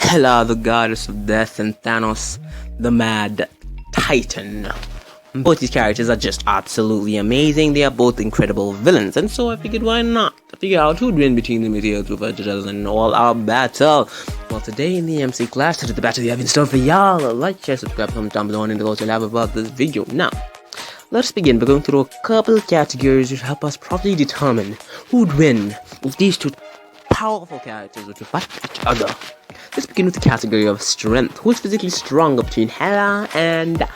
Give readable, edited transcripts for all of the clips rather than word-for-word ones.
Hela, the goddess of death, and Thanos, the mad titan. Both these characters are just absolutely amazing. They are both incredible villains, and so I figured why not figure out who'd win between them here to fight each other in all-out battle. Well, today in the MC class, to the battle we have in store for y'all. Like, share, subscribe, comment down below, and go to lab about this video. Now, let's begin by going through a couple of categories which help us properly determine who'd win if these two powerful characters were to fight each other. Let's begin with the category of strength. Who is physically stronger between Hela and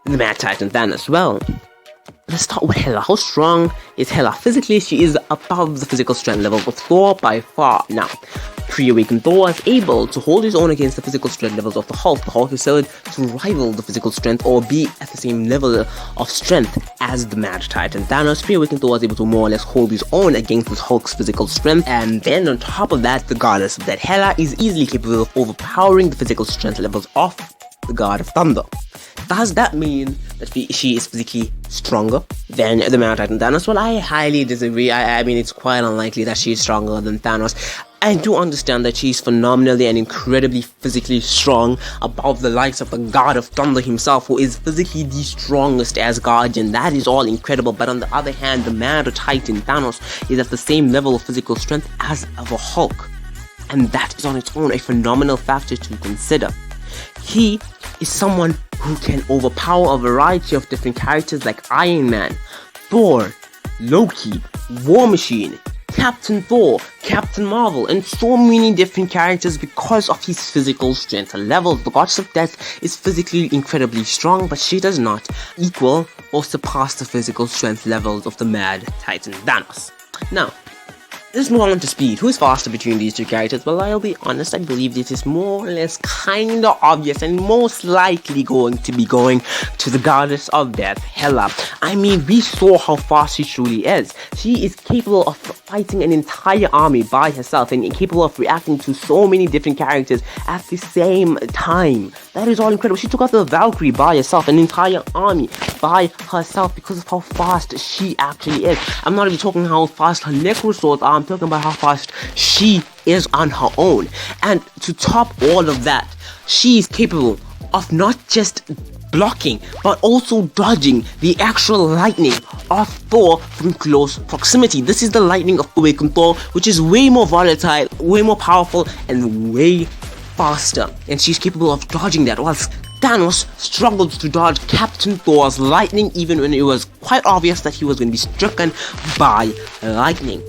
the Mad Titan Thanos? Well, let's start with Hela. How strong is Hela? Physically, she is above the physical strength level of Thor by far. Now, pre-awakened Thor is able to hold his own against the physical strength levels of the Hulk. The Hulk is said to rival the physical strength or be at the same level of strength as the Mad Titan Thanos. Pre-awakened Thor is able to more or less hold his own against the Hulk's physical strength, and then on top of that, the goddess of that Hela is easily capable of overpowering the physical strength levels of the God of Thunder. Does that mean that she is physically stronger than the Mad Titan Thanos? Well, I highly disagree. I mean, it's quite unlikely that she is stronger than Thanos. I do understand that she's phenomenally and incredibly physically strong, above the likes of the God of Thunder himself, who is physically the strongest Asgardian. That is all incredible. But on the other hand, the Mad Titan Thanos is at the same level of physical strength as of a Hulk. And that is on its own a phenomenal factor to consider. He is someone who can overpower a variety of different characters like Iron Man, Thor, Loki, War Machine, Captain Thor, Captain Marvel, and so many different characters because of his physical strength levels. The Goddess of Death is physically incredibly strong, but she does not equal or surpass the physical strength levels of the Mad Titan Thanos. Now, let's move on to speed. Who is faster between these two characters? Well, I'll be honest, I believe this is more or less kinda obvious and most likely going to be going to the Goddess of Death, Hela. I mean, we saw how fast she truly is. She is capable of fighting an entire army by herself and capable of reacting to so many different characters at the same time. That is all incredible. She took out the Valkyrie by herself, an entire army by herself, because of how fast she actually is. I'm not even talking how fast her Necro Swords are. I'm talking about how fast she is on her own. And to top all of that, she is capable of not just blocking but also dodging the actual lightning of Thor from close proximity. This is the lightning of awakened Thor, which is way more volatile, way more powerful, and way faster, and she's capable of dodging that, whilst Thanos struggled to dodge Captain Thor's lightning even when it was quite obvious that he was going to be stricken by lightning.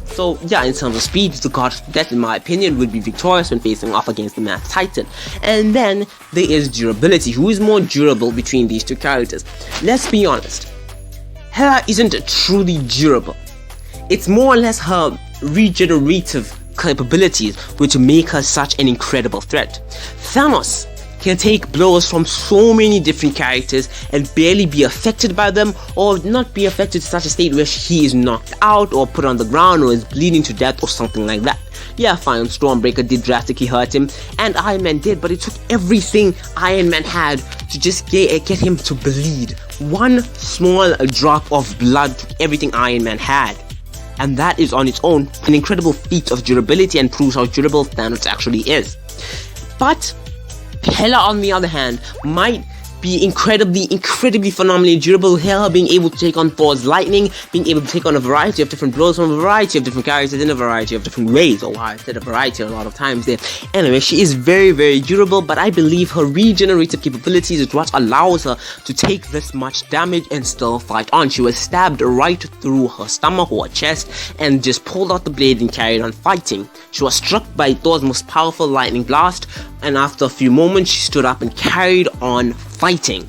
So yeah, in terms of speed, the Goddess of Death, in my opinion, would be victorious when facing off against the Mad Titan. And then there is durability. Who is more durable between these two characters? Let's be honest, Hela isn't truly durable. It's more or less her regenerative capabilities which make her such an incredible threat. Thanos can take blows from so many different characters and barely be affected by them, or not be affected to such a state where he is knocked out or put on the ground or is bleeding to death or something like that. Yeah, fine, Stormbreaker did drastically hurt him, and Iron Man did, but it took everything Iron Man had to just get him to bleed. One small drop of blood took everything Iron Man had. And that is on its own an incredible feat of durability and proves how durable Thanos actually is. But Hela, on the other hand, might be incredibly phenomenally durable. Hela being able to take on Thor's lightning, being able to take on a variety of different blows from a variety of different characters in a variety of different ways. Or I said a variety a lot of times there. Anyway, she is very durable, but I believe her regenerative capabilities is what allows her to take this much damage and still fight on. She was stabbed right through her stomach or her chest and just pulled out the blade and carried on fighting. She was struck by Thor's most powerful lightning blast, and after a few moments she stood up and carried on fighting.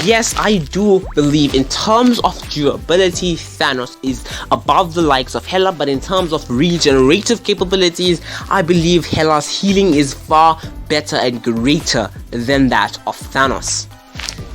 Yes, I do believe in terms of durability, Thanos is above the likes of Hela, but in terms of regenerative capabilities, I believe Hela's healing is far better and greater than that of Thanos.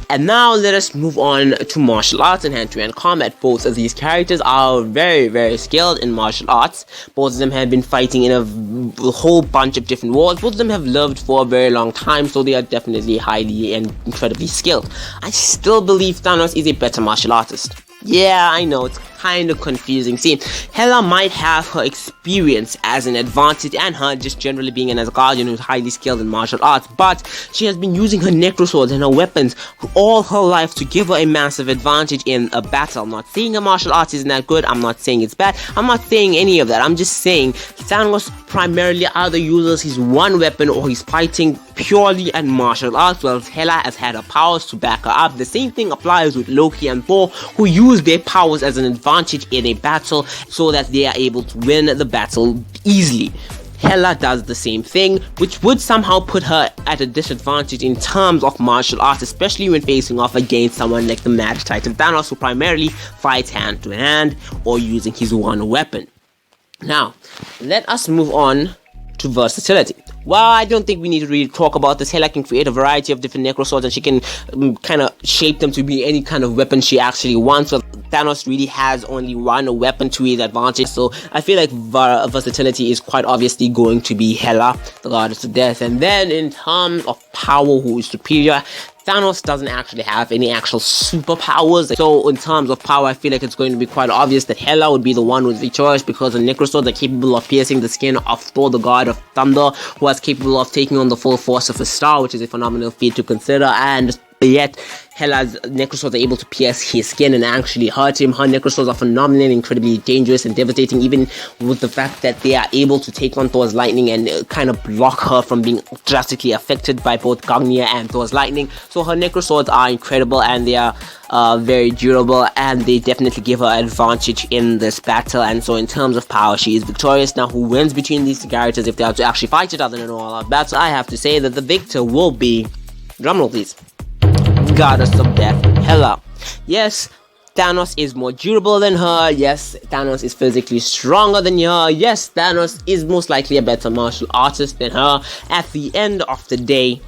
And now let us move on to martial arts and hand-to-hand combat. Both of these characters are very skilled in martial arts. Both of them have been fighting in a whole bunch of different wars. Both of them have lived for a very long time, so they are definitely highly and incredibly skilled. I still believe Thanos is a better martial artist. Yeah, I know, it's kind of confusing. See, Hela might have her experience as an advantage and her just generally being an Asgardian who's highly skilled in martial arts, but she has been using her necroswords and her weapons all her life to give her a massive advantage in a battle. I'm not saying her martial arts isn't that good, I'm not saying it's bad, I'm not saying any of that. I'm just saying Thanos primarily either uses his one weapon or he's fighting purely in martial arts, whilst Hela has had her powers to back her up. The same thing applies with Loki and Thor, who use their powers as an advantage in a battle so that they are able to win the battle easily. Hela does the same thing, which would somehow put her at a disadvantage in terms of martial arts, especially when facing off against someone like the Mad Titan Thanos, who primarily fights hand to hand or using his one weapon. Now, let us move on to versatility. Well, I don't think we need to really talk about this. Hela can create a variety of different necroswords and she can kind of shape them to be any kind of weapon she actually wants. So Thanos really has only one weapon to his advantage. So I feel like versatility is quite obviously going to be Hela, the goddess of death. And then in terms of power, who is superior? Thanos doesn't actually have any actual superpowers. So in terms of power, I feel like it's going to be quite obvious that Hela would be the one who's victorious because the necroswords are capable of piercing the skin of Thor, the god of thunder, who is capable of taking on the full force of a star, which is a phenomenal feat to consider. And yet Hela's necroswords are able to pierce his skin and actually hurt him. Her necroswords are phenomenal, incredibly dangerous and devastating, even with the fact that they are able to take on Thor's lightning and kind of block her from being drastically affected by both Gungnir and Thor's lightning. So her necroswords are incredible and they are very durable, and they definitely give her advantage in this battle. And so in terms of power, she is victorious. Now, who wins between these two characters if they are to actually fight each other in an all-out battle? I have to say that the victor will be, drumroll please, goddess of death, Hela. Yes, Thanos is more durable than her. Yes, Thanos is physically stronger than her. Yes, Thanos is most likely a better martial artist than her. At the end of the day,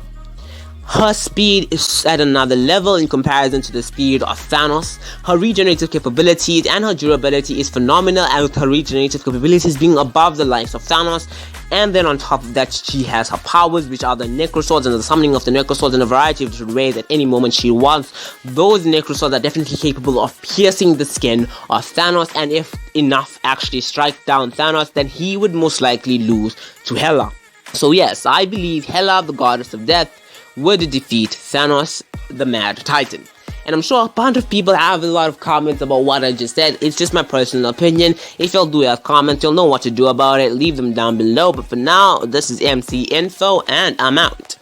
her speed is at another level in comparison to the speed of Thanos. Her regenerative capabilities and her durability is phenomenal, and with her regenerative capabilities being above the likes of Thanos. And then on top of that, she has her powers, which are the necroswords and the summoning of the necroswords in a variety of different ways at any moment she wants. Those necroswords are definitely capable of piercing the skin of Thanos, and if enough actually strike down Thanos, then he would most likely lose to Hela. So yes, I believe Hela, the goddess of death, would defeat Thanos, the Mad Titan. And I'm sure a bunch of people have a lot of comments about what I just said. It's just my personal opinion. If y'all do have comments, you'll know what to do about it. Leave them down below. But for now, this is MC Info, and I'm out.